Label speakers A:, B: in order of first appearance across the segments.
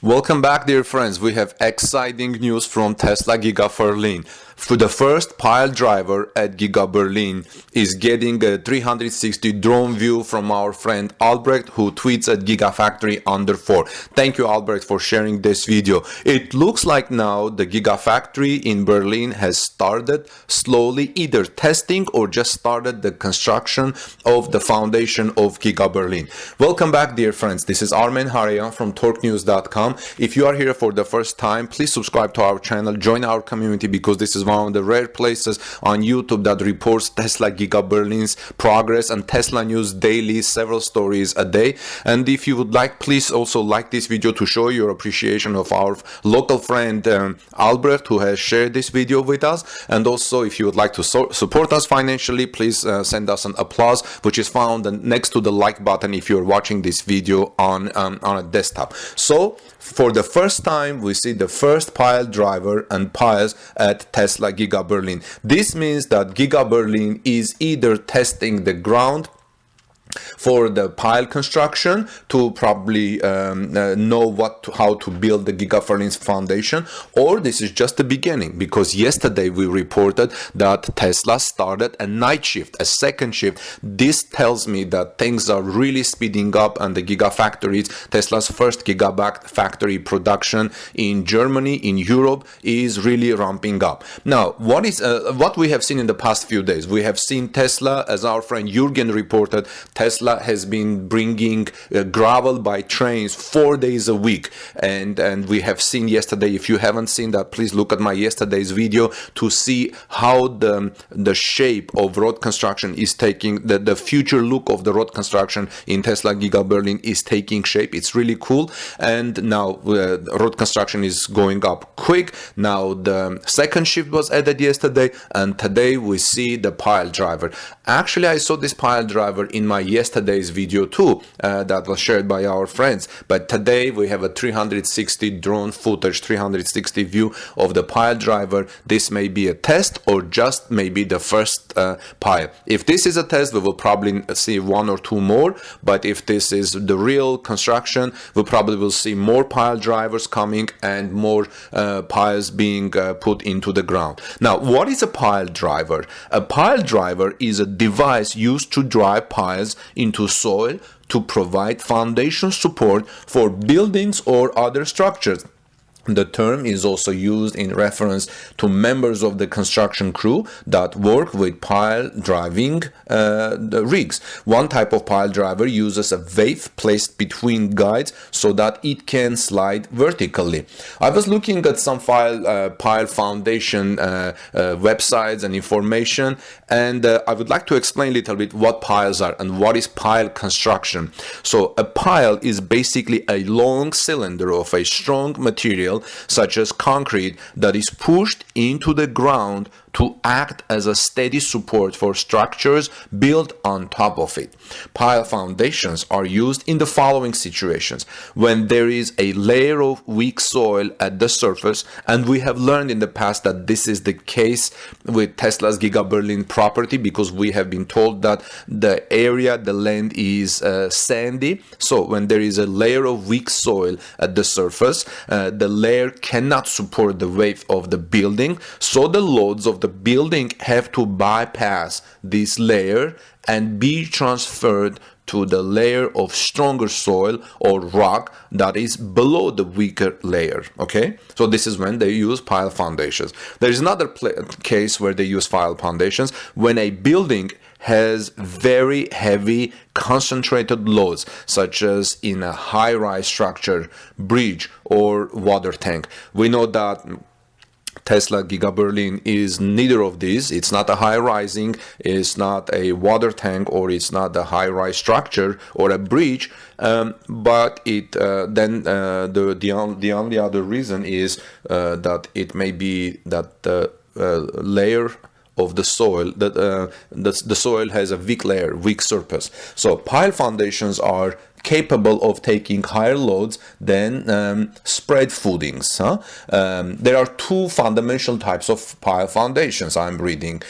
A: Welcome back, dear friends. We have exciting news from Tesla Giga Berlin. For the first pile driver at Giga Berlin is getting a 360 drone view from our friend Albrecht, who tweets at Gigafactory_4. Thank you, Albrecht, for sharing this video. It looks like now the Gigafactory in Berlin has started slowly, either testing or just started the construction of the foundation of Giga Berlin. Welcome back, dear friends. This is Armen Harayan from TorqueNews.com. If you are here for the first time, please subscribe to our channel, join our community, because this is one of the rare places on YouTube that reports Tesla Giga Berlin's progress and Tesla news daily, several stories a day. And if you would like, please also like this video to show your appreciation of our local friend Albrecht, who has shared this video with us. And also, if you would like to support us financially, please send us an applause, which is found next to the like button if you're watching this video on a desktop. So for the first time, we see the first pile driver and piles at Tesla Giga Berlin. This means that Giga Berlin is either testing the ground for the pile construction to probably know how to build the Giga Berlin's foundation, or this is just the beginning, because yesterday we reported that Tesla started a night shift, a second shift. This tells me that things are really speeding up, and the Gigafactories, Tesla's first Gigafactory production in Germany, in Europe, is really ramping up. Now, what we have seen in the past few days? We have seen Tesla, as our friend Jürgen reported, Tesla has been bringing gravel by trains 4 days a week, and we have seen yesterday. If you haven't seen that, please look at my yesterday's video to see how the shape of road construction is taking, the future look of the road construction in Tesla Giga Berlin is taking shape. It's really cool, and now road construction is going up quick. Now the second shift was added yesterday, and today we see the pile driver. Actually, I saw this pile driver in my yesterday's video too, that was shared by our friends, but today we have a 360 drone footage, 360 view of the pile driver. This may be a test or just maybe the first pile. If this is a test, we will probably see one or two more, but if this is the real construction, we probably will see more pile drivers coming and more piles being put into the ground. Now, what is a pile driver? A pile driver is a device used to drive piles into soil to provide foundation support for buildings or other structures. The term is also used in reference to members of the construction crew that work with pile driving rigs. One type of pile driver uses a wave placed between guides so that it can slide vertically. I was looking at some pile foundation websites and information, and I would like to explain a little bit what piles are and what is pile construction. So a pile is basically a long cylinder of a strong material such as concrete that is pushed into the ground to act as a steady support for structures built on top of it. Pile foundations are used in the following situations: when there is a layer of weak soil at the surface, and we have learned in the past that this is the case with Tesla's Giga Berlin property, because we have been told that the area, the land is sandy. So when there is a layer of weak soil at the surface, the layer cannot support the weight of the building, so the loads of the building have to bypass this layer and be transferred to the layer of stronger soil or rock that is below the weaker layer. Okay, so this is when they use pile foundations. There is another case where they use pile foundations when a building has very heavy concentrated loads, such as in a high-rise structure, bridge, or water tank. We know that Tesla Giga Berlin is neither of these. It's not a high-rising, it's not a water tank, or it's not a high-rise structure or a bridge. But the only other reason is that it may be that the layer of the soil, that the soil has a weak layer, weak surface. So pile foundations are capable of taking higher loads than spread footings. There are two fundamental types of pile foundations I'm reading.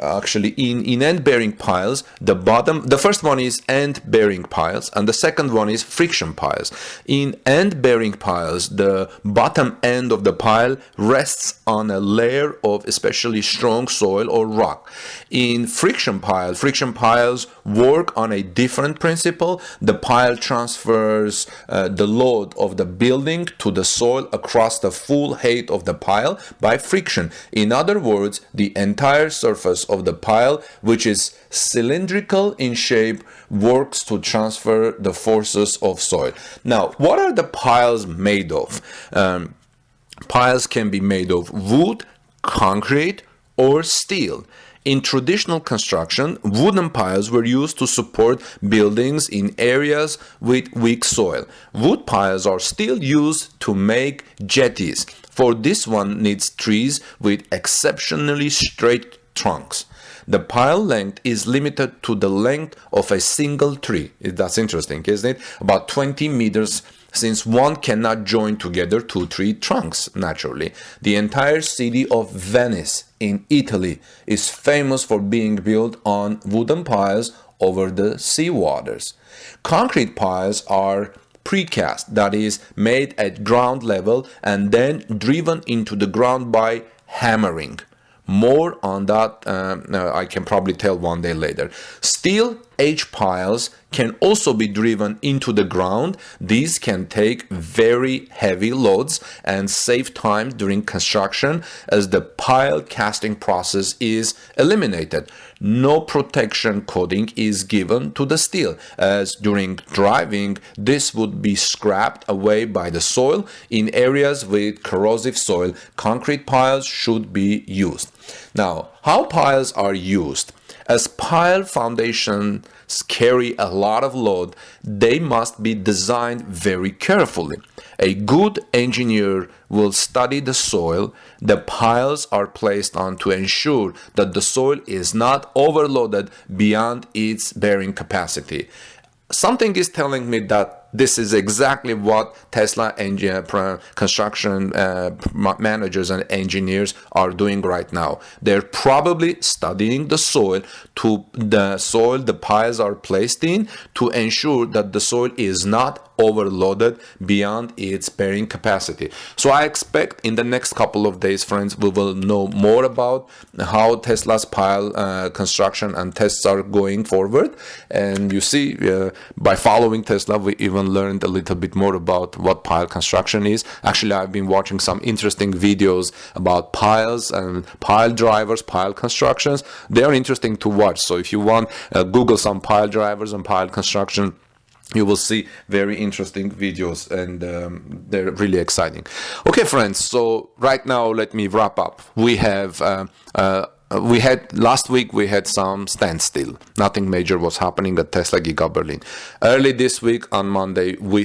A: actually in end bearing piles, the first one is end bearing piles and the second one is friction piles. In end bearing piles, the bottom end of the pile rests on a layer of especially strong soil or rock. In friction piles work on a different principle. The pile transfers the load of the building to the soil across the full height of the pile by friction. In other words, the entire surface of the pile, which is cylindrical in shape, works to transfer the forces of soil. Now, what are the piles made of? Piles can be made of wood, concrete, or steel. In traditional construction, wooden piles were used to support buildings in areas with weak soil. Wood piles are still used to make jetties. For this one needs trees with exceptionally straight trunks. The pile length is limited to the length of a single tree. That's interesting, isn't it? About 20 meters, since one cannot join together two tree trunks naturally. The entire city of Venice in Italy is famous for being built on wooden piles over the sea waters. Concrete piles are precast, that is, made at ground level and then driven into the ground by hammering. More on that I can probably tell one day later. Steel H piles can also be driven into the ground. These can take very heavy loads and save time during construction as the pile casting process is eliminated. No protection coating is given to the steel, as during driving this would be scraped away by the soil. In areas with corrosive soil, concrete piles should be used. Now, how piles are used? As pile foundations carry a lot of load, they must be designed very carefully. A good engineer will study the soil the piles are placed on to ensure that the soil is not overloaded beyond its bearing capacity. Something is telling me that this is exactly what Tesla construction managers and engineers are doing right now. They're probably studying the soil the piles are placed in to ensure that the soil is not overloaded beyond its bearing capacity. So I expect in the next couple of days, friends, we will know more about how Tesla's pile construction and tests are going forward. And you see, by following Tesla, we even learned a little bit more about what pile construction is. Actually, I've been watching some interesting videos about piles and pile drivers, pile constructions. They are interesting to watch. So if you want, Google some pile drivers and pile construction. You will see very interesting videos, and they're really exciting. Okay, friends, so right now let me wrap up. Last week we had some standstill. Nothing major was happening at Tesla Giga Berlin. Early this week on Monday, we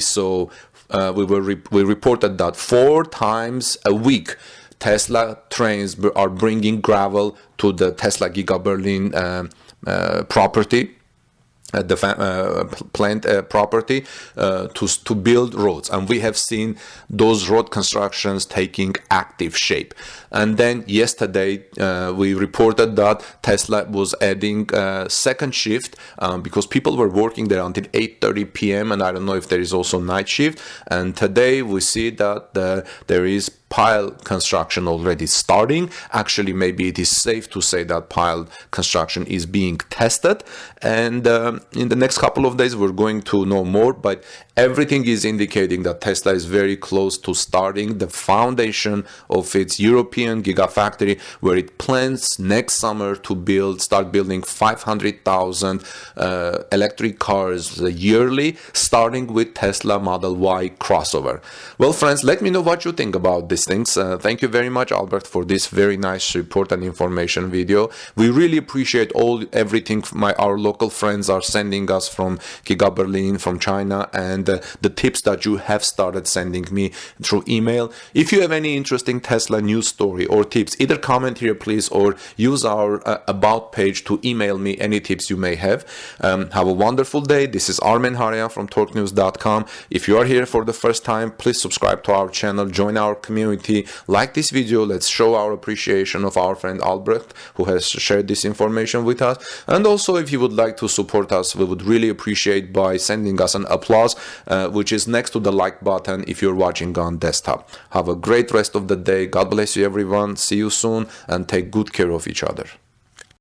A: reported that 4 times a week Tesla trains are bringing gravel to the Tesla Giga Berlin property. The plant property to build roads, and we have seen those road constructions taking active shape. And then yesterday we reported that Tesla was adding second shift because people were working there until 8:30 p.m. and I don't know if there is also night shift. And today we see that there is pile construction already starting. Actually, maybe it is safe to say that pile construction is being tested, and in the next couple of days we're going to know more, but everything is indicating that Tesla is very close to starting the foundation of its European Gigafactory, where it plans next summer to start building 500,000 electric cars yearly, starting with Tesla Model Y crossover. Well, friends, let me know what you think about these things. Thank you very much, Albert, for this very nice report and information video. We really appreciate everything our local friends are sending us from Giga Berlin, from China, and the tips that you have started sending me through email. If you have any interesting Tesla news story or tips, either comment here, please, or use our about page to email me any tips you may have. Have a wonderful day. This is Armen Hareyan from TorqueNews.com. If you are here for the first time, please subscribe to our channel, join our community. community. Like this video, let's show our appreciation of our friend Albrecht, who has shared this information with us. And also, if you would like to support us, we would really appreciate by sending us an applause, which is next to the like button if you're watching on desktop. Have a great rest of the day. God bless you, everyone. See you soon, and take good care of each other.